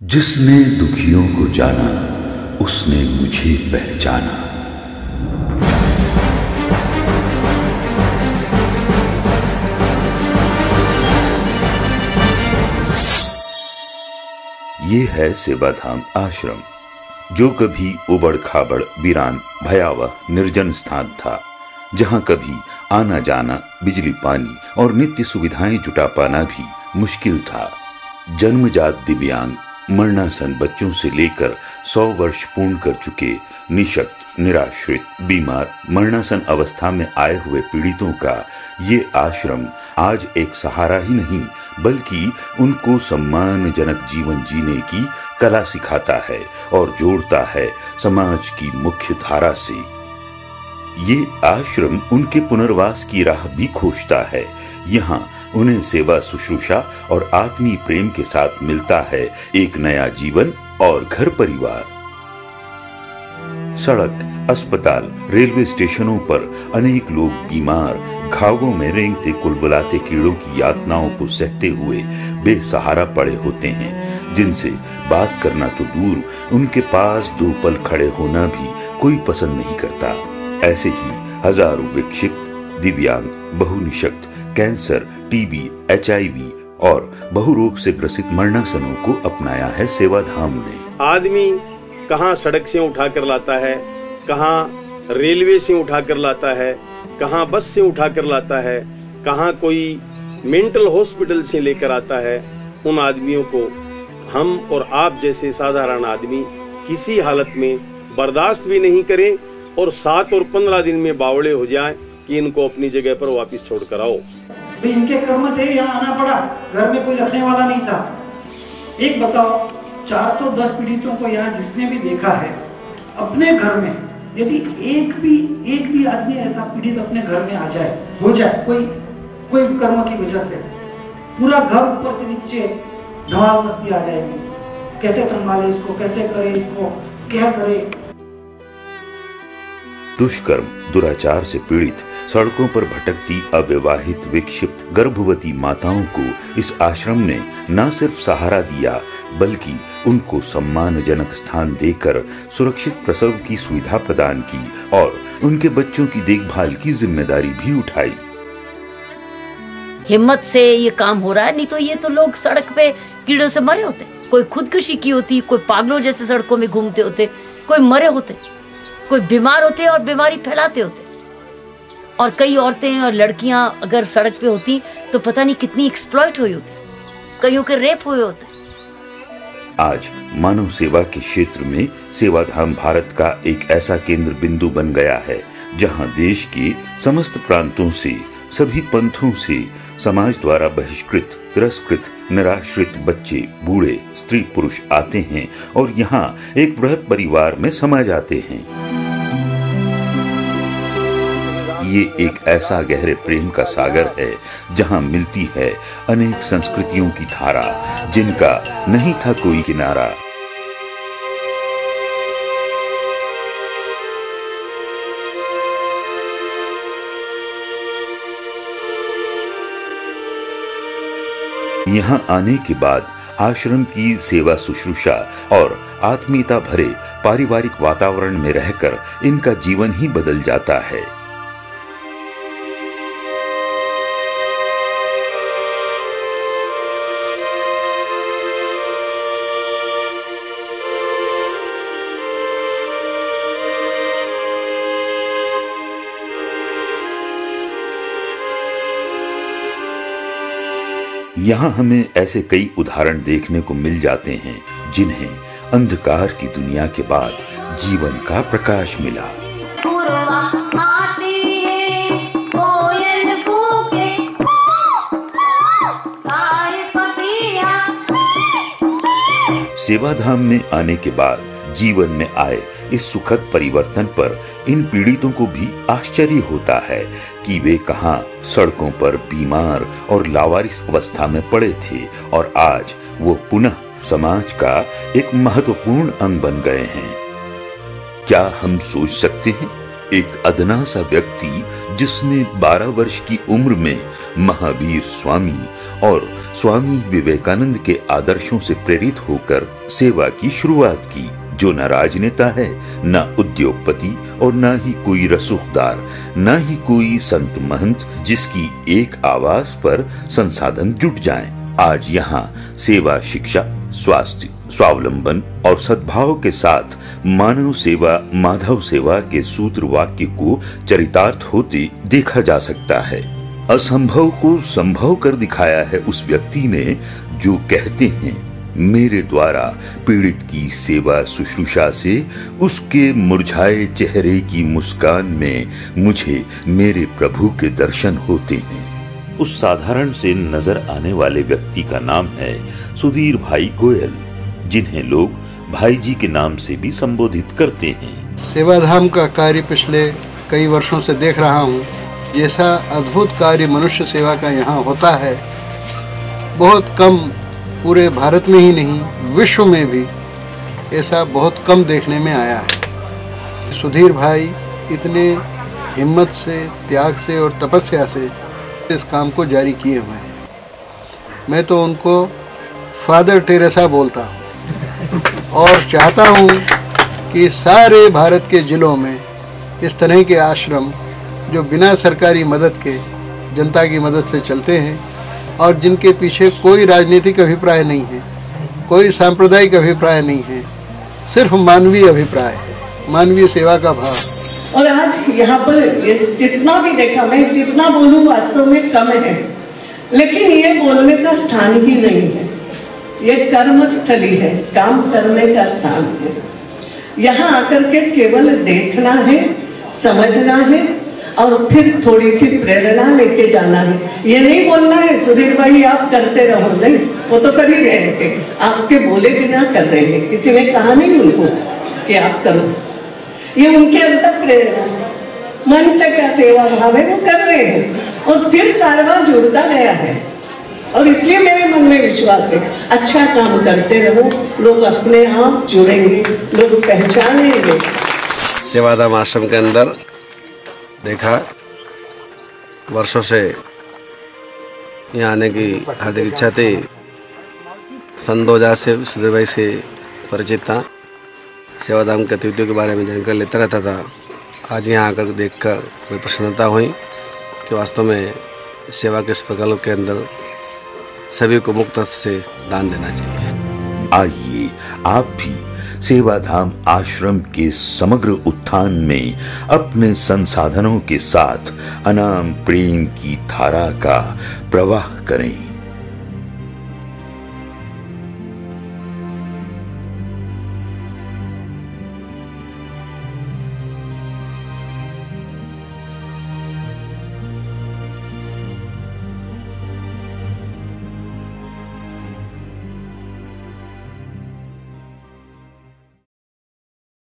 जिसने दुखियों को जाना उसने मुझे पहचाना। ये है सेवाधाम आश्रम, जो कभी उबड़ खाबड़ वीरान भयावह निर्जन स्थान था, जहां कभी आना जाना, बिजली पानी और नित्य सुविधाएं जुटा पाना भी मुश्किल था। जन्मजात दिव्यांग, मरणासन बच्चों से लेकर 100 वर्ष पूर्ण कर चुके निशक्त, निराश्रित, बीमार, मरणासन अवस्था में आए हुए पीड़ितों का ये आश्रम आज एक सहारा ही नहीं बल्कि उनको सम्मानजनक जीवन जीने की कला सिखाता है और जोड़ता है समाज की मुख्य धारा से। ये आश्रम उनके पुनर्वास की राह भी खोजता है। यहाँ उन्हें सेवा, शुश्रूषा और आत्मीय प्रेम के साथ मिलता है एक नया जीवन और घर परिवार। सड़क, अस्पताल, रेलवे स्टेशनों पर अनेक लोग बीमार, घावों में रेंगते कुलबुलाते कीड़ों की यातनाओं को सहते हुए बेसहारा पड़े होते हैं, जिनसे बात करना तो दूर, उनके पास 2 पल खड़े होना भी कोई पसंद नहीं करता। ऐसे ही हजारों विक्षिप्त, दिव्यांग, बहुनिशक्त, कैंसर, टीबी, HIV और बहुरोग से ग्रसित मरणासनों को अपनाया है सेवाधाम ने। आदमी कहाँ सड़क से उठा कर लाता है, कहाँ रेलवे से उठा कर लाता है, कहाँ बस से उठा कर लाता है, कहाँ कोई मेंटल हॉस्पिटल से लेकर आता है। उन आदमियों को हम और आप जैसे साधारण आदमी किसी हालत में बर्दाश्त भी नहीं करें और 7 और 15 दिन में बावड़े हो जाए कि इनको अपनी जगह पर वापस छोड़ कर आओ। इनके कर्म थे, यहाँ आना पड़ा, घर में कोई रखने वाला नहीं था। एक बताओ, 410 पीड़ितों को यहाँ जिसने भी देखा है, अपने घर में यदि एक भी आदमी ऐसा पीड़ित अपने घर में आ जाए, हो जाए कोई कर्म की वजह से, पूरा घर ऊपर से नीचे धमाल मस्ती आ जाएगी। कैसे संभाले इसको, कैसे करे इसको, क्या करे। दुष्कर्म, दुराचार से पीड़ित, सड़कों पर भटकती अविवाहित, विक्षिप्त, गर्भवती माताओं को इस आश्रम ने न सिर्फ सहारा दिया बल्कि उनको सम्मानजनक स्थान देकर सुरक्षित प्रसव की सुविधा प्रदान की और उनके बच्चों की देखभाल की जिम्मेदारी भी उठाई। हिम्मत से ये काम हो रहा है, नहीं तो ये तो लोग सड़क पे कीड़ों से मरे होते, कोई खुदकुशी की होती, कोई पागलों जैसे सड़कों में घूमते होते, कोई मरे होते, कोई बीमार होते और बीमारी फैलाते होते। और कई औरतें और लड़कियां अगर सड़क पे होती तो पता नहीं कितनी एक्सप्लॉइट हुई होती, कईयों के रेप हुए होते। आज मानव सेवा के क्षेत्र में सेवाधाम भारत का एक ऐसा केंद्र बिंदु बन गया है जहां देश के समस्त प्रांतों से, सभी पंथों से समाज द्वारा बहिष्कृत, तिरस्कृत, निराश्रित बच्चे, बूढ़े, स्त्री, पुरुष आते हैं और यहाँ एक बृहद परिवार में समा जाते हैं। ये एक ऐसा गहरे प्रेम का सागर है जहां मिलती है अनेक संस्कृतियों की धारा, जिनका नहीं था कोई किनारा। यहाँ आने के बाद आश्रम की सेवा, शुश्रूषा और आत्मीयता भरे पारिवारिक वातावरण में रहकर इनका जीवन ही बदल जाता है। यहाँ हमें ऐसे कई उदाहरण देखने को मिल जाते हैं जिन्हें अंधकार की दुनिया के बाद जीवन का प्रकाश मिला। सेवाधाम में आने के बाद जीवन में आए इस सुखद परिवर्तन पर इन पीड़ितों को भी आश्चर्य होता है कि वे कहां सड़कों पर बीमार और लावारिस अवस्था में पड़े थे और आज वो पुनः समाज का एक महत्वपूर्ण अंग बन गए हैं। क्या हम सोच सकते हैं, एक अदना सा व्यक्ति जिसने 12 वर्ष की उम्र में महावीर स्वामी और स्वामी विवेकानंद के आदर्शों से प्रेरित होकर सेवा की शुरुआत की, जो न राजनेता है, न उद्योगपति और न ही कोई रसूखदार, न ही कोई संत महंत जिसकी एक आवाज पर संसाधन जुट जाएं। आज यहाँ सेवा, शिक्षा, स्वास्थ्य, स्वावलंबन और सद्भाव के साथ मानव सेवा, माधव सेवा के सूत्र वाक्य को चरितार्थ होते देखा जा सकता है। असंभव को संभव कर दिखाया है उस व्यक्ति ने जो कहते हैं, मेरे द्वारा पीड़ित की सेवा शुश्रूषा से उसके मुरझाए चेहरे की मुस्कान में मुझे मेरे प्रभु के दर्शन होते हैं। उस साधारण से नजर आने वाले व्यक्ति का नाम है सुधीर भाई गोयल, जिन्हें लोग भाई जी के नाम से भी संबोधित करते हैं। सेवाधाम का कार्य पिछले कई वर्षों से देख रहा हूँ। जैसा अद्भुत कार्य मनुष्य सेवा का यहाँ होता है, बहुत कम, पूरे भारत में ही नहीं विश्व में भी ऐसा बहुत कम देखने में आया है। सुधीर भाई इतने हिम्मत से, त्याग से और तपस्या से इस काम को जारी किए हुए हैं। मैं तो उनको फादर टेरेसा बोलता हूँ और चाहता हूँ कि सारे भारत के जिलों में इस तरह के आश्रम जो बिना सरकारी मदद के जनता की मदद से चलते हैं और जिनके पीछे कोई राजनीतिक अभिप्राय नहीं है, कोई सांप्रदायिक अभिप्राय नहीं है, सिर्फ मानवीय अभिप्राय है, मानवीय सेवा का भाव। और आज यहाँ पर जितना भी देखा, मैं जितना बोलूँ वास्तव में कम है, लेकिन ये बोलने का स्थान ही नहीं है। ये कर्मस्थली है, काम करने का स्थान है। यहाँ आकर के केवल देखना है, समझना है और फिर थोड़ी सी प्रेरणा लेके जाना है। ये नहीं बोलना है सुधीर भाई आप करते रहो, नहीं, वो तो कर ही रहे थे, आपके बोले बिना कर रहे हैं। किसी ने कहा नहीं उनको कि आप करो, ये उनके अंदर प्रेरणा है, मन से क्या सेवा भाव है वो कर रहे हैं और फिर कारवां जुड़ता गया है। और इसलिए मेरे मन में विश्वास है, अच्छा काम करते रहो, लोग अपने आप जुड़ेंगे, लोग पहचानेंगे। सेवाधाम आश्रम के अंदर देखा, वर्षों से यहाँ आने की हार्दिक इच्छा थी। सन 2000 से सुधीर भाई से परिचित था, सेवाधाम गतिविधियों के बारे में जानकारी लेता रहता था। आज यहाँ आकर देखकर बड़ी प्रसन्नता हुई कि वास्तव में सेवा के इस प्रकल्प के अंदर सभी को मुक्त से दान देना चाहिए। आइए आप भी सेवाधाम आश्रम के समग्र उत्थान में अपने संसाधनों के साथ अनाम प्रेम की धारा का प्रवाह करें।